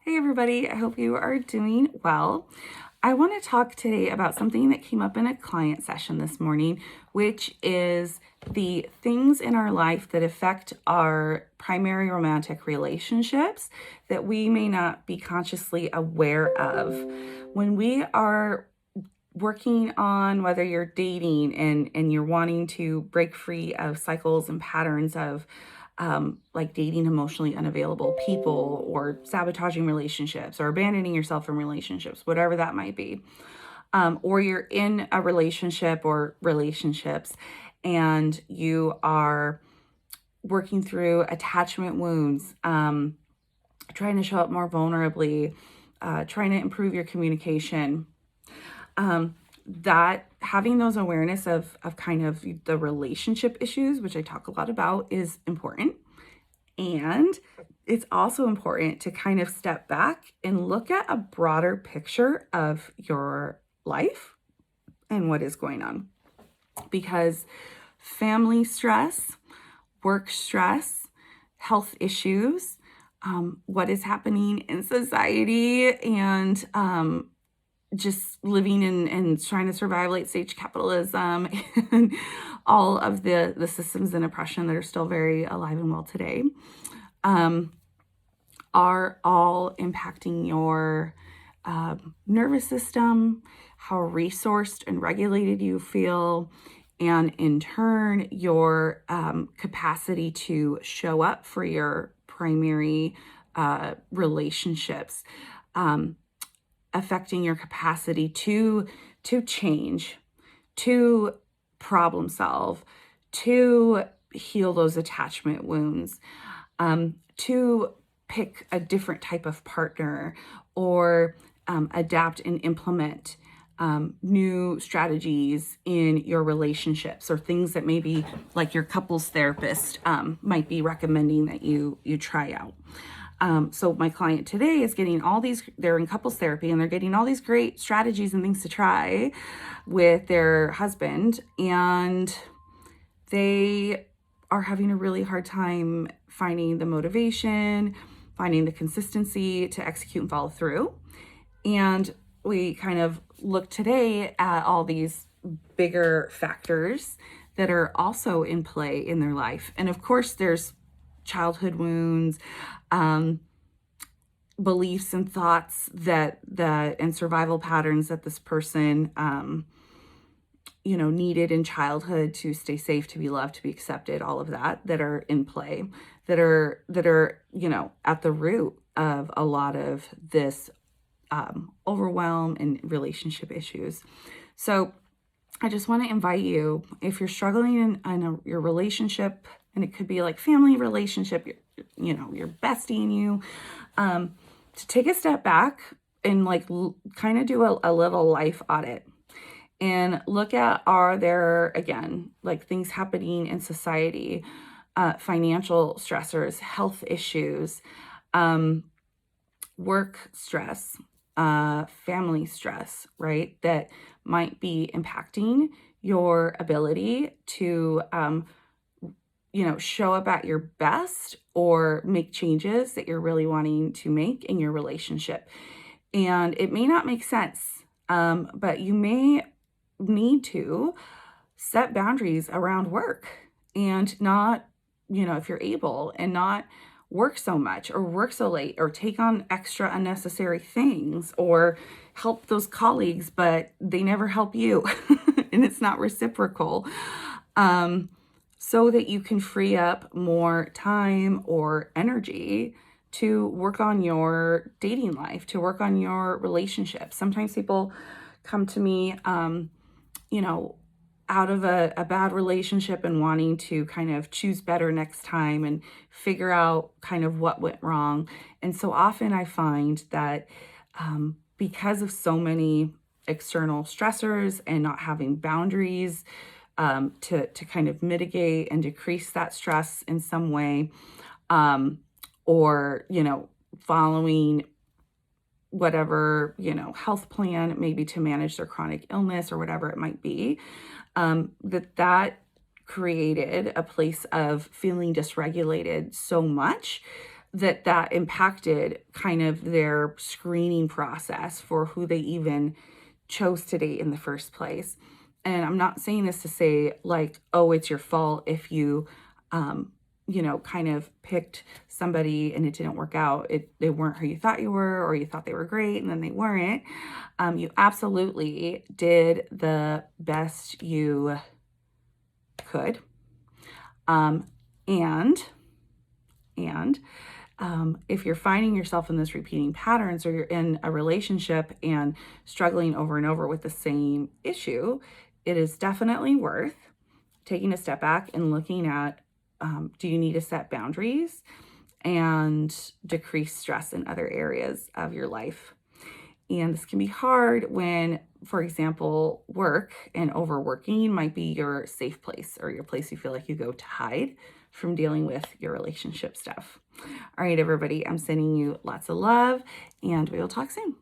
Hey everybody, I hope you are doing well. I want to talk today about something that came up in a client session this morning, which is the things in our life that affect our primary romantic relationships that we may not be consciously aware of. When we are working on whether you're dating and you're wanting to break free of cycles and patterns of like dating emotionally unavailable people or sabotaging relationships or abandoning yourself from relationships, whatever that might be. Or you're in a relationship or relationships and you are working through attachment wounds, trying to show up more vulnerably, trying to improve your communication. That having those awareness of kind of the relationship issues, which I talk a lot about, is important. And it's also important to kind of step back and look at a broader picture of your life and what is going on. Because family stress, work stress, health issues, what is happening in society, and just living and trying to survive late stage capitalism and all of the systems and oppression that are still very alive and well today, are all impacting your nervous system, how resourced and regulated you feel, and in turn, your capacity to show up for your primary relationships, affecting your capacity to change, to problem solve, to heal those attachment wounds, to pick a different type of partner, or adapt and implement new strategies in your relationships, or things that maybe like your couples therapist might be recommending that you try out. So my client today is getting all these, they're in couples therapy and they're getting all these great strategies and things to try with their husband, and they are having a really hard time finding the motivation, finding the consistency to execute and follow through. And we kind of look today at all these bigger factors that are also in play in their life. And of course, there's childhood wounds, beliefs and thoughts that and survival patterns that this person needed in childhood to stay safe, to be loved, to be accepted, all of that are in play, that are at the root of a lot of this overwhelm and relationship issues. So I just want to invite you, if you're struggling in your relationship, and it could be like family relationship, your bestie and you, to take a step back and kind of do a little life audit and look at, are there, again, like things happening in society, financial stressors, health issues, work stress, family stress, right? That might be impacting your ability to, show up at your best or make changes that you're really wanting to make in your relationship. And it may not make sense, but you may need to set boundaries around work and not, if you're able, and not work so much or work so late or take on extra unnecessary things or help those colleagues, but they never help you and it's not reciprocal, so that you can free up more time or energy to work on your dating life, to work on your relationship. Sometimes people come to me, out of a bad relationship and wanting to kind of choose better next time and figure out kind of what went wrong. And so often I find that because of so many external stressors and not having boundaries to kind of mitigate and decrease that stress in some way, or, following whatever, health plan, maybe to manage their chronic illness or whatever it might be, that created a place of feeling dysregulated so much that impacted kind of their screening process for who they even chose to date in the first place. And I'm not saying this to say like, oh, it's your fault if you, kind of picked somebody and it didn't work out. They weren't who you thought you were, or you thought they were great and then they weren't. You absolutely did the best you could. And if you're finding yourself in this repeating patterns, or you're in a relationship and struggling over and over with the same issue, it is definitely worth taking a step back and looking at, do you need to set boundaries and decrease stress in other areas of your life? And this can be hard when, for example, work and overworking might be your safe place, or your place you feel like you go to hide from dealing with your relationship stuff. All right, everybody, I'm sending you lots of love, and we will talk soon.